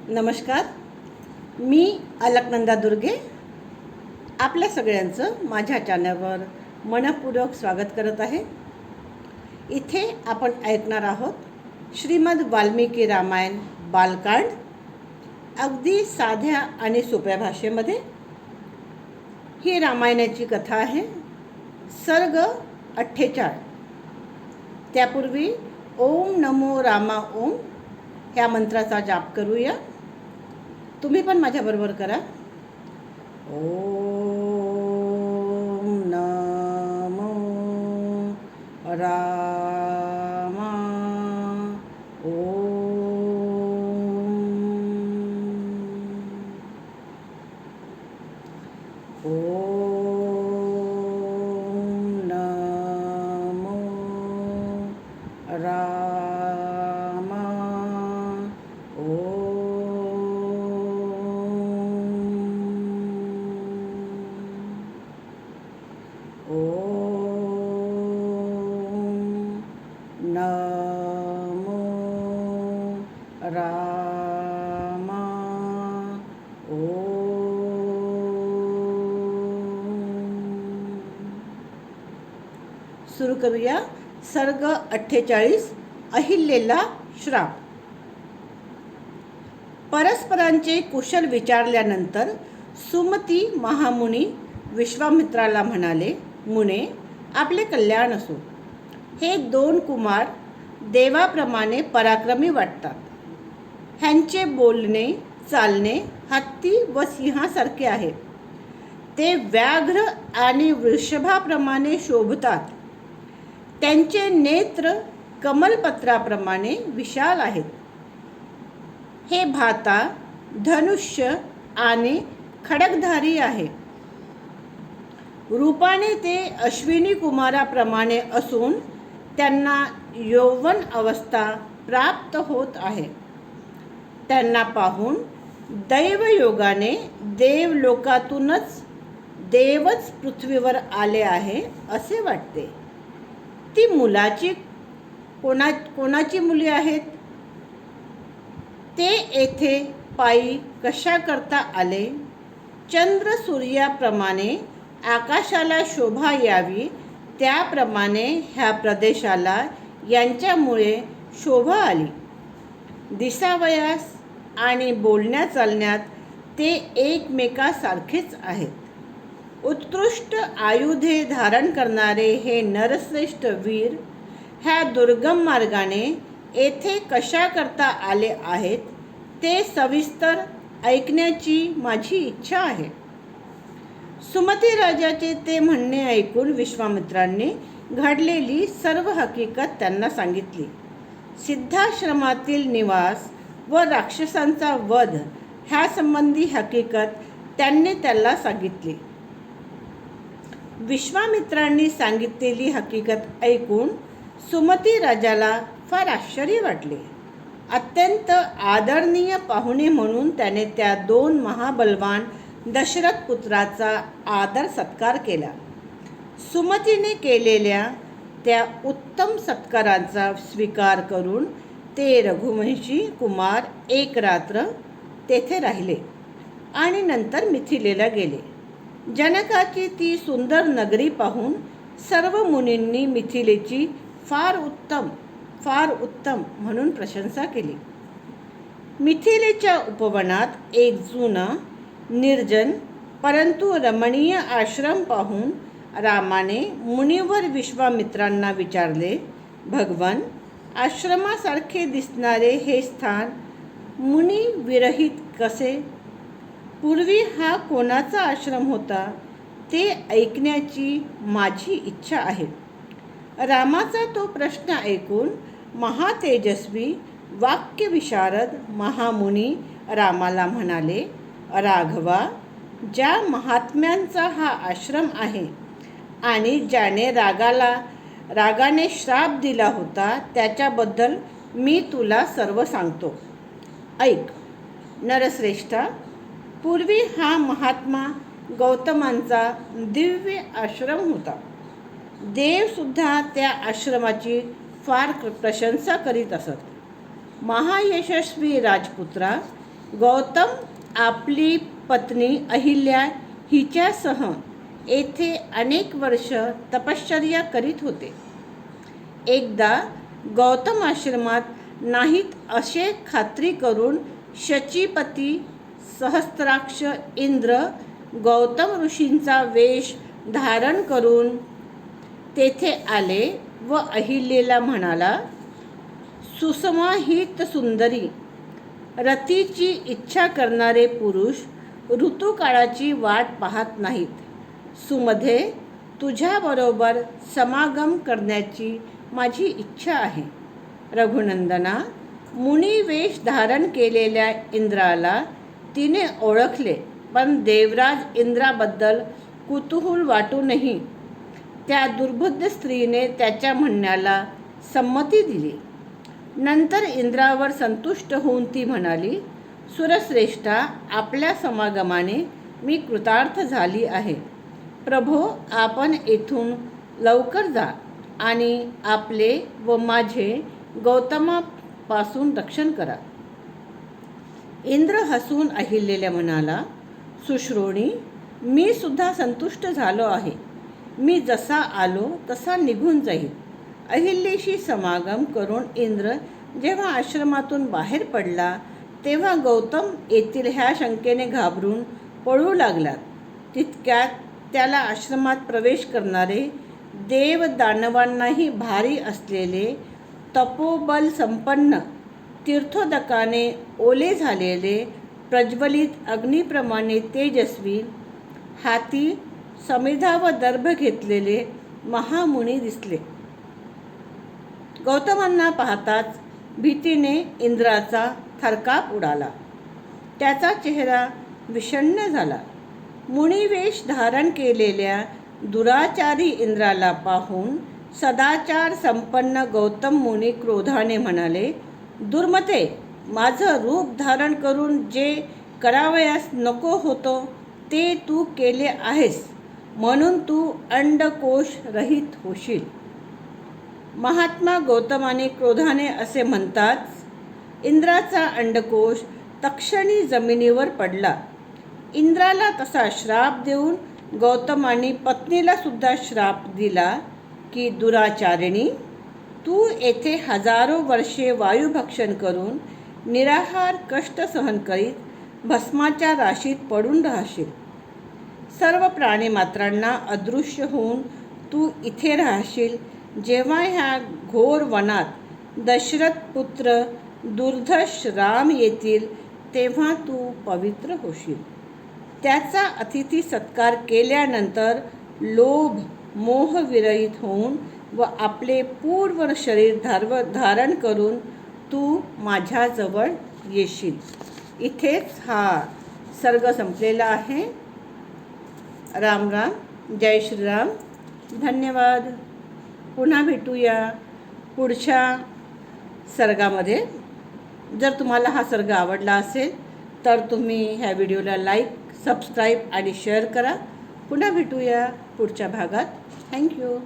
नमस्कार. मी अलकनंदा दुर्गे आपल्या सगळ्यांचं माझ्या चॅनलवर मनपूर्वक स्वागत करत आहे. इथे आपण ऐकणार आहोत श्रीमद वाल्मिकी रामायण बालकांड, अगदी साध्या आणि सोप्या भाषेमध्ये. ही रामायणाची कथा आहे. सर्ग 48. त्यापूर्वी ओम नमो रामा ओम ह्या मंत्राचा जाप करूया. तुम्ही पण माझ्याबरोबर करा. ओम नमो रामा ओम. ओम नमो रामा ओम. ओम नमो रामा ओम. सुरू करूया. सर्ग 48. अहिल्येला श्राप. परस्परांचे कुशल विचारल्यानंतर सुमती महामुनी विश्वामित्राला म्हणाले, मुने, आपले कल्याण असो. हे 2 कुमार देवाप्रमाणे पराक्रमी वाटतात. ह्यांचे बोलणे चालणे हत्ती व सिंहासारखे आहे. ते व्याघ्र आणि वृषभाप्रमाणे शोभतात. त्यांचे नेत्र कमलपत्राप्रमाणे विशाल आहेत. हे भाता, धनुष्य आणि खडगधारी आहे. रूपाने ते अश्विनी कुमाराप्रमाणे असून त्यांना यौवन अवस्था प्राप्त होत आहे. त्यांना पाहून दैवयोगाने देवलोकातूनच देवच पृथ्वीवर आले आहे असे वाटते. ती मुलाची कोणाची मुले आहेत? ते येथे पायी कशा करता आले? चंद्र सूर्याप्रमाणे आकाशाला शोभा यावी त्याप्रमाणे ह्या प्रदेशाला यांच्यामुळे शोभा आली. दिसावयास आणि बोलण्या चालण्यात ते एकमेकासारखेच आहेत. उत्कृष्ट आयुधे धारण करणारे हे नरश्रेष्ठ वीर ह्या दुर्गम मार्गाने येथे कशा करता आले आहेत ते सविस्तर ऐकण्याची माझी इच्छा आहे. सुमती राजाचे ते म्हणणे ऐकून विश्वामित्रांनी घडलेली सर्व हकीकत त्यांना सांगितली. सिद्धाश्रमातील निवास व राक्षसांचा वध ह्या संबंधी हकीकत त्यांनी त्याला सांगितली. विश्वामित्रांनी सांगितलेली हकीकत ऐकून सुमती राजाला फार आश्चर्य वाटले. अत्यंत आदरणीय पाहुणे म्हणून त्याने त्या 2 महाबलवान दशरथ पुत्राचा आदर सत्कार केला. सुमतीने केलेल्या त्या उत्तम सत्काराचा स्वीकार करून ते रघुवंशी कुमार 1 रात्र तेथे राहिले आणि नंतर मिथिलेला गेले. जनकाची ती सुंदर नगरी पाहून सर्व मुनींनी मिथिलेची फार उत्तम म्हणून प्रशंसा केली. मिथिलेच्या उपवनात एक जुना निर्जन परंतु रमणीय आश्रम पाहून रामाने मुनिवर विश्वामित्रांना विचारले, भगवन, आश्रमासारखे दिसणारे हे स्थान मुनी विरहित कसे? पूर्वी हा कोणाचा आश्रम होता ते ऐकण्याची माझी इच्छा आहे. रामाचा तो प्रश्न ऐकून महातेजस्वी वाक्यविशारद महामुनी रामाला म्हणाले, राघवा, ज्या महात्म्यांचा हा आश्रम आहे आणि ज्याने रागाने श्राप दिला होता त्याच्याबद्दल मी तुला सर्व सांगतो. ऐक. नरश्रेष्ठा, पूर्वी हा महात्मा गौतमांचा दिव्य आश्रम होता. देवसुद्धा त्या आश्रमाची फार प्रशंसा करीत असत. महायशस्वी राजपुत्रा, गौतम आपली पत्नी अहिल्या हिच्यासह येथे अनेक वर्ष तपश्चर्या करीत होते. एकदा गौतम आश्रमात नाहीत असे खात्री करून शचीपती सहस्त्राक्ष इंद्र गौतम ऋषींचा वेश धारण करून तेथे आले व अहिल्याला म्हणाला, सुसमाहित सुंदरी, रतीची इच्छा करणारे पुरुष ऋतुकाळाची वाट पाहत नाहीत. सुमधे, तुझ्याबरोबर समागम करण्याची माझी इच्छा आहे. रघुनंदना, मुनिवेश धारण केलेल्या इंद्राला तिने ओळखले, पण देवराज इंद्राबद्दल कुतूहल वाटूनही त्या दुर्बुद्ध स्त्रीने त्याच्या म्हणण्याला संमती दिली. नंतर इंद्रावर संतुष्ट होऊन ती म्हणाली, सुरश्रेष्ठा, आपल्या समागमाने मी कृतार्थ झाली आहे. प्रभो, आपण येथून लवकर जा आणि आपले व माझे गौतमापासून रक्षण करा. इंद्र हसून अहिल्याला म्हणाला, सुश्रोणी, मी सुद्धा संतुष्ट झालो आहे. मी जसा आलो तसा निघून जाईल. अहिल्याशी समागम करून इंद्र जेव्हा आश्रमातून बाहेर पडला तेव्हा गौतम येथील ह्या शंकेने घाबरून पळू लागला. तितक्यात त्याला आश्रमात प्रवेश करणारे देव दानवांनाही भारी असलेले तपोबल संपन्न तीर्थोदकाने ओले झालेले प्रज्वलित अग्निप्रमाणे तेजस्वी हाती समिधा व दर्भ घेतलेले महामुनी दिसले. गौतमांना पाहताच भीतीने इंद्राचा थरकाप उडाला. त्याचा चेहरा विषण्ण झाला. मुनिवेश धारण केलेल्या दुराचारी इंद्राला पाहून सदाचार संपन्न गौतम मुनी क्रोधाने म्हणाले, दुर्मते, माझं रूप धारण करून जे करावयास नको होतो ते तू केले आहेस, म्हणून तू अंडकोश रहित होशील. महात्मा गौतमाने क्रोधाने असे म्हणताच इंद्राचा अंडकोश तक्षणी जमिनीवर पडला. इंद्राला तसा श्राप देऊन गौतमाने पत्नीला सुद्धा श्राप दिला की, दुराचारिणी, तू येथे हजारो वर्षे वायुभक्षण करून निराहार कष्ट सहन करीत भस्माच्या राशीत पडून राहशील. सर्व प्राणीमात्रांना अदृश्य होऊन तू इथे राहशील. जेव्हा ह्या घोर वनात दशरथ पुत्र दुर्धर्ष राम येतील तेव्हा तू पवित्र होशील. त्याचा अतिथी सत्कार केल्यानंतर लोभ मोहविरहित होऊन व आपले पूर्ण शरीर धारण करून तू माझ्याजवळ येशील. इथेच हा सर्ग संपलेला आहे. राम राम, जय श्रीराम, धन्यवाद. पुन्हा भेटूया पुढच्या सर्गामध्ये. जर तुम्हाला हा सर्ग आवडला असेल तर तुम्ही ह्या व्हिडिओला लाईक, सबस्क्राईब आणि शेअर करा. पुन्हा भेटूया पुढच्या भागात. थँक्यू.